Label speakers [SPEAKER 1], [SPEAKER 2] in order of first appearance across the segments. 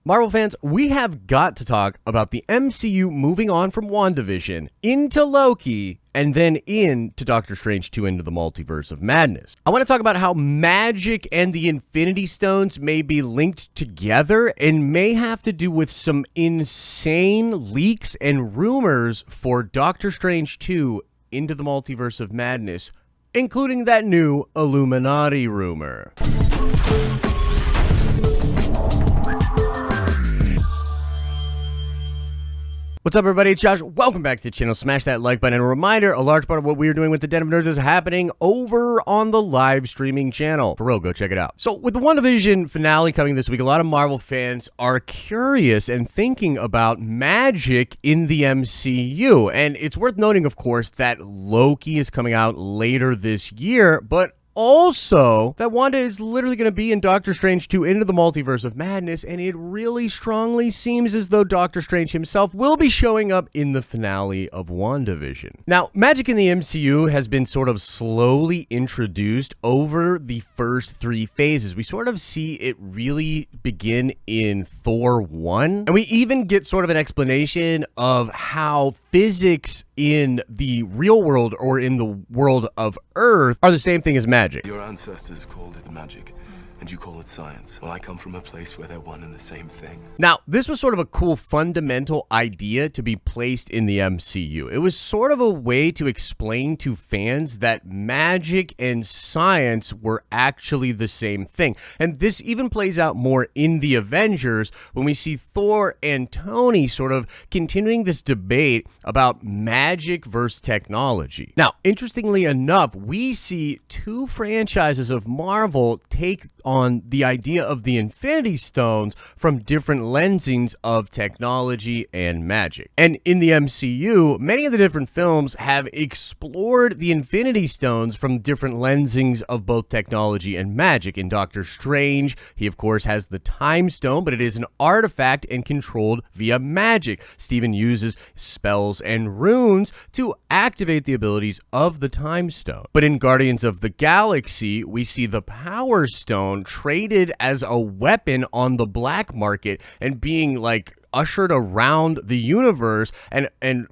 [SPEAKER 1] Marvel fans, we have got to talk about the MCU moving on from WandaVision into Loki and then into Doctor Strange 2 into the Multiverse of Madness. I want to talk about how magic and the Infinity Stones may be linked together and may have to do with some insane leaks and rumors for Doctor Strange 2 into the Multiverse of Madness, including that new Illuminati rumor. What's up, everybody? It's Josh. Welcome back to the channel. Smash that like button. And a reminder, a large part of what we are doing with the Den of Nerds is happening over on the live streaming channel. For real, go check it out. So with the WandaVision finale coming this week, a lot of Marvel fans are curious and thinking about magic in the MCU. And it's worth noting, of course, that Loki is coming out later this year, but also that Wanda is literally going to be in Doctor Strange 2 into the Multiverse of Madness, and it really strongly seems as though Doctor Strange himself will be showing up in the finale of WandaVision. Now, magic in the MCU has been sort of slowly introduced over the first three phases. We sort of see it really begin in Thor 1, and we even get sort of an explanation of how physics in the real world or in the world of Earth are the same thing as magic.
[SPEAKER 2] Your ancestors called it magic, and you call it science. Well, I come from a place where they're one and the same thing.
[SPEAKER 1] Now, this was sort of a cool fundamental idea to be placed in the MCU. It was sort of a way to explain to fans that magic and science were actually the same thing. And this even plays out more in the Avengers when we see Thor and Tony sort of continuing this debate about magic versus technology. Now, interestingly enough, we see two franchises of Marvel take on the idea of the Infinity Stones from different lensings of technology and magic. And in the MCU, many of the different films have explored the Infinity Stones from different lensings of both technology and magic. In Doctor Strange, he of course has the Time Stone, but it is an artifact and controlled via magic. Stephen uses spells and runes to activate the abilities of the Time Stone. But in Guardians of the Galaxy, we see the Power Stone traded as a weapon on the black market and being like ushered around the universe and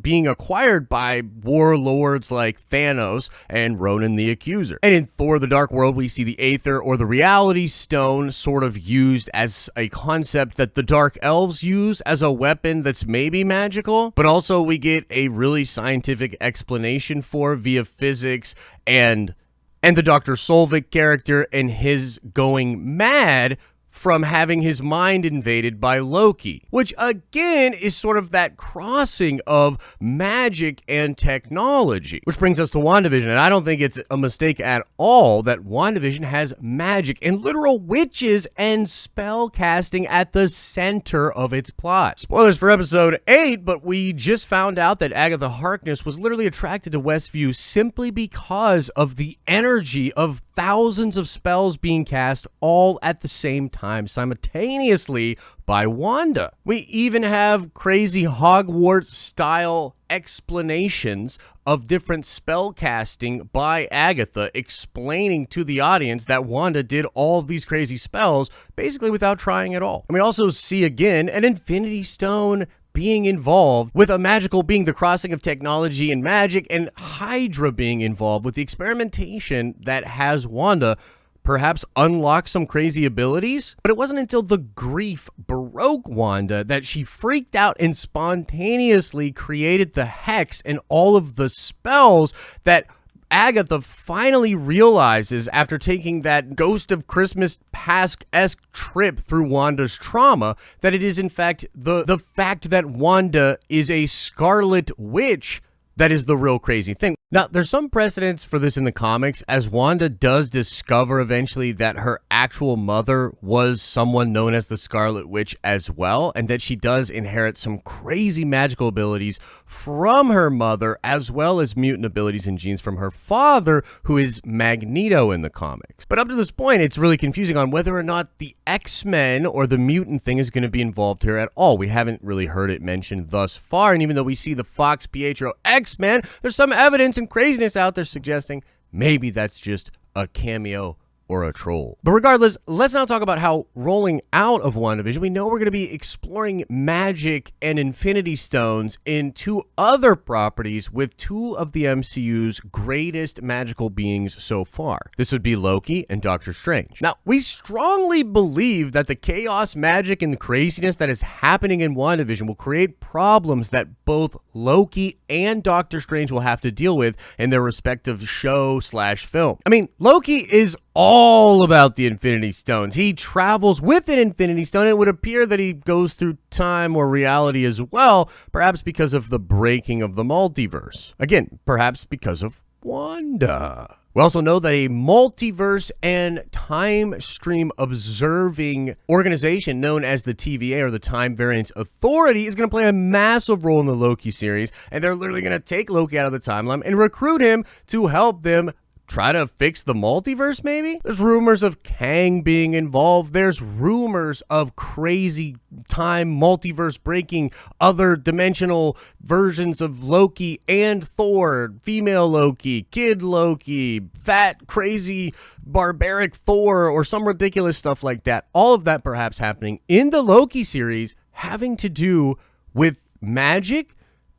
[SPEAKER 1] being acquired by warlords like Thanos and Ronan the Accuser. And in Thor the Dark World, we see the Aether or the Reality Stone sort of used as a concept that the Dark Elves use as a weapon that's maybe magical, but also we get a really scientific explanation for via physics and the Dr. Solvik character and his going mad from having his mind invaded by Loki, which again is sort of that crossing of magic and technology. Which brings us to WandaVision, and I don't think it's a mistake at all that WandaVision has magic and literal witches and spell casting at the center of its plot. Spoilers for episode 8, but we just found out that Agatha Harkness was literally attracted to Westview simply because of the energy of thousands of spells being cast all at the same time simultaneously by Wanda. We even have crazy Hogwarts style explanations of different spell casting by Agatha, explaining to the audience that Wanda did all of these crazy spells basically without trying at all. And we also see again an Infinity Stone being involved, with a magical being the crossing of technology and magic, and Hydra being involved with the experimentation that has Wanda perhaps unlock some crazy abilities. But it wasn't until the grief broke Wanda that she freaked out and spontaneously created the Hex and all of the spells that Agatha finally realizes after taking that Ghost of Christmas Past-esque trip through Wanda's trauma that it is in fact the fact that Wanda is a Scarlet Witch that is the real crazy thing. Now, there's some precedence for this in the comics, as Wanda does discover eventually that her actual mother was someone known as the Scarlet Witch as well, and that she does inherit some crazy magical abilities from her mother, as well as mutant abilities and genes from her father, who is Magneto in the comics. But up to this point, it's really confusing on whether or not the X-Men or the mutant thing is going to be involved here at all. We haven't really heard it mentioned thus far, and even though we see the Fox Pietro X-Men, there's some evidence and craziness out there suggesting maybe that's just a cameo or a troll. But regardless, let's now talk about how rolling out of WandaVision, we know we're going to be exploring magic and Infinity Stones in two other properties with two of the MCU's greatest magical beings so far. This would be Loki and Doctor Strange. Now, we strongly believe that the chaos magic and the craziness that is happening in WandaVision will create problems that both Loki and Doctor Strange will have to deal with in their respective show/film. I mean, Loki is all about the Infinity Stones. He travels with an Infinity Stone, and it would appear that he goes through time or reality as well, perhaps because of the breaking of the multiverse. Again, perhaps because of Wanda. We also know that a multiverse and time stream observing organization known as the TVA, or the Time Variance Authority, is going to play a massive role in the Loki series, and they're literally going to take Loki out of the timeline and recruit him to help them try to fix the multiverse, maybe? There's rumors of Kang being involved. There's rumors of crazy time multiverse breaking other dimensional versions of Loki and Thor, female Loki, kid Loki, fat, crazy, barbaric Thor, or some ridiculous stuff like that. All of that perhaps happening in the Loki series, having to do with magic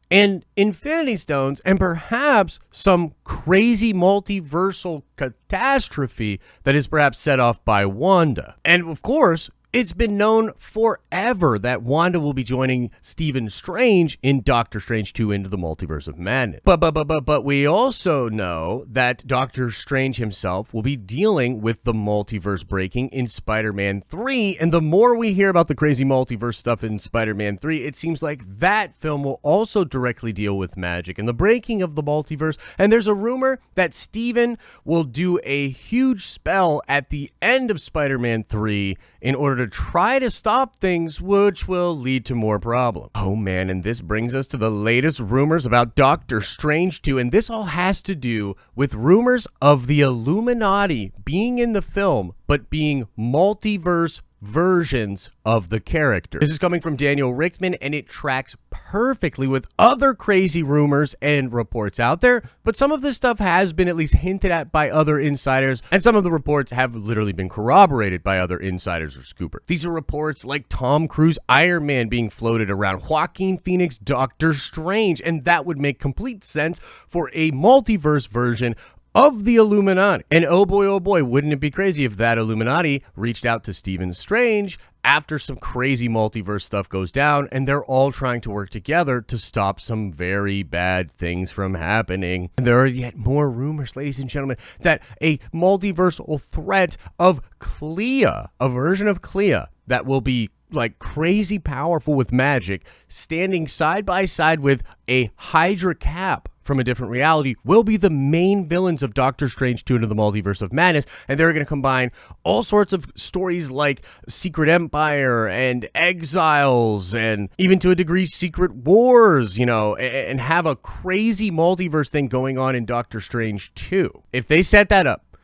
[SPEAKER 1] and Infinity Stones, and perhaps some crazy multiversal catastrophe that is perhaps set off by Wanda. And of course, it's been known forever that Wanda will be joining Stephen Strange in Doctor Strange 2 Into the Multiverse of Madness. But we also know that Doctor Strange himself will be dealing with the multiverse breaking in Spider-Man 3. And the more we hear about the crazy multiverse stuff in Spider-Man 3, it seems like that film will also directly deal with magic and the breaking of the multiverse. And there's a rumor that Stephen will do a huge spell at the end of Spider-Man 3 in order to try to stop things, which will lead to more problems. Oh man, and this brings us to the latest rumors about Doctor Strange 2, and this all has to do with rumors of the Illuminati being in the film, but being multiverse versions of the character. This is coming from Daniel Richtman, and it tracks perfectly with other crazy rumors and reports out there, but some of this stuff has been at least hinted at by other insiders, and some of the reports have literally been corroborated by other insiders or scoopers. These are reports like Tom Cruise Iron Man being floated around, Joaquin Phoenix Doctor Strange, and that would make complete sense for a multiverse version of the Illuminati. And oh boy, wouldn't it be crazy if that Illuminati reached out to Stephen Strange after some crazy multiverse stuff goes down, and they're all trying to work together to stop some very bad things from happening. And there are yet more rumors, ladies and gentlemen, that a multiversal threat of Clea, a version of Clea that will be like crazy powerful with magic, standing side by side with a Hydra Cap from a different reality, will be the main villains of Doctor Strange 2 Into the Multiverse of Madness, and they're going to combine all sorts of stories like Secret Empire and Exiles, and even to a degree Secret Wars, you know, and have a crazy multiverse thing going on in Doctor Strange 2. If they set that up,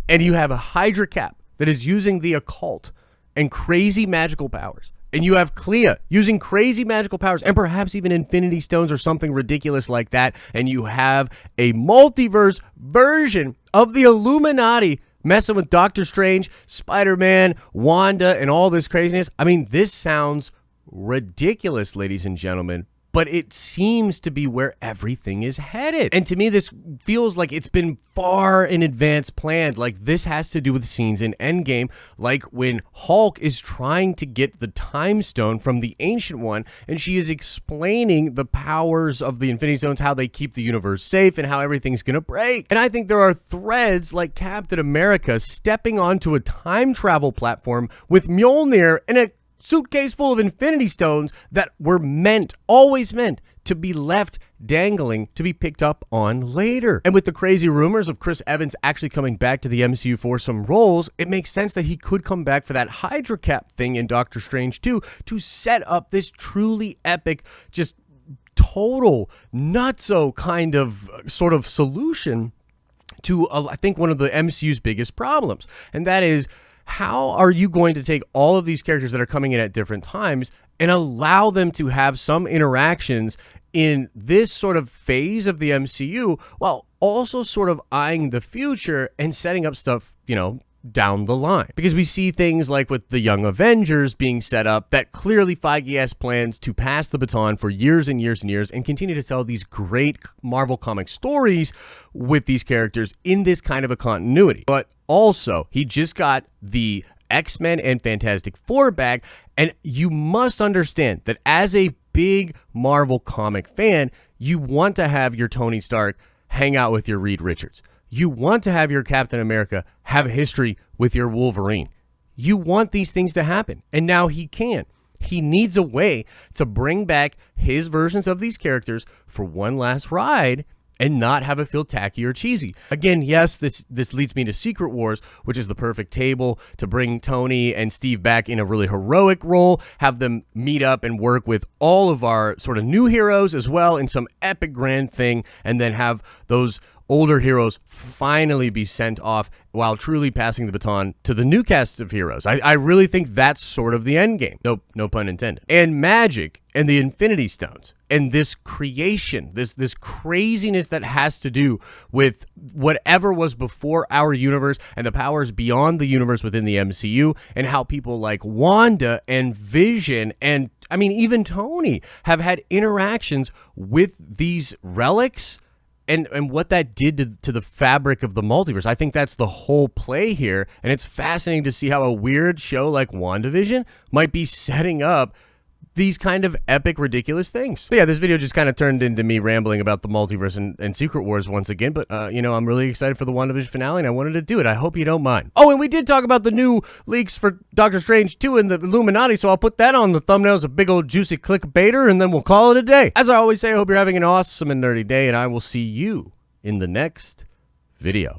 [SPEAKER 1] and you have a Hydra Cap that is using the occult and crazy magical powers, and you have Clea using crazy magical powers and perhaps even Infinity Stones or something ridiculous like that, and you have a multiverse version of the Illuminati messing with Doctor Strange, Spider-Man, Wanda, and all this craziness. I mean, this sounds ridiculous, ladies and gentlemen, but it seems to be where everything is headed. And to me, this feels like it's been far in advance planned. Like this has to do with scenes in Endgame, like when Hulk is trying to get the Time Stone from the Ancient One, and she is explaining the powers of the Infinity Stones, how they keep the universe safe, and how everything's gonna break. And I think there are threads like Captain America stepping onto a time travel platform with Mjolnir and a suitcase full of Infinity Stones that were always meant to be left dangling to be picked up on later. And with the crazy rumors of Chris Evans actually coming back to the MCU for some roles, it makes sense that he could come back for that Hydra Cap thing in Doctor Strange 2 to set up this truly epic, just total nutso kind of sort of solution to, I think, one of the MCU's biggest problems. And that is, how are you going to take all of these characters that are coming in at different times and allow them to have some interactions in this sort of phase of the MCU while also sort of eyeing the future and setting up stuff, you know, down the line. Because we see things like with the Young Avengers being set up that clearly Feige has plans to pass the baton for years and years and years and continue to tell these great Marvel comic stories with these characters in this kind of a continuity. But also, he just got the X-Men and Fantastic Four back, and you must understand that as a big Marvel comic fan, you want to have your Tony Stark hang out with your Reed Richards. You want to have your Captain America have a history with your Wolverine. You want these things to happen, and now he can. He needs a way to bring back his versions of these characters for one last ride and not have it feel tacky or cheesy. Again, yes, this leads me to Secret Wars, which is the perfect table to bring Tony and Steve back in a really heroic role, have them meet up and work with all of our sort of new heroes as well in some epic grand thing, and then have those older heroes finally be sent off while truly passing the baton to the new cast of heroes. I really think that's sort of the end game. No pun intended. And magic and the Infinity Stones and this creation, this craziness that has to do with whatever was before our universe and the powers beyond the universe within the MCU, and how people like Wanda and Vision and, I mean, even Tony have had interactions with these relics and what that did to the fabric of the multiverse. I think that's the whole play here, and it's fascinating to see how a weird show like WandaVision might be setting up these kind of epic, ridiculous things. So yeah, this video just kind of turned into me rambling about the multiverse and Secret Wars once again, but, you know, I'm really excited for the WandaVision finale, and I wanted to do it. I hope you don't mind. Oh, and we did talk about the new leaks for Doctor Strange 2 and the Illuminati, so I'll put that on the thumbnail as a big old juicy clickbaiter, and then we'll call it a day. As I always say, I hope you're having an awesome and nerdy day, and I will see you in the next video.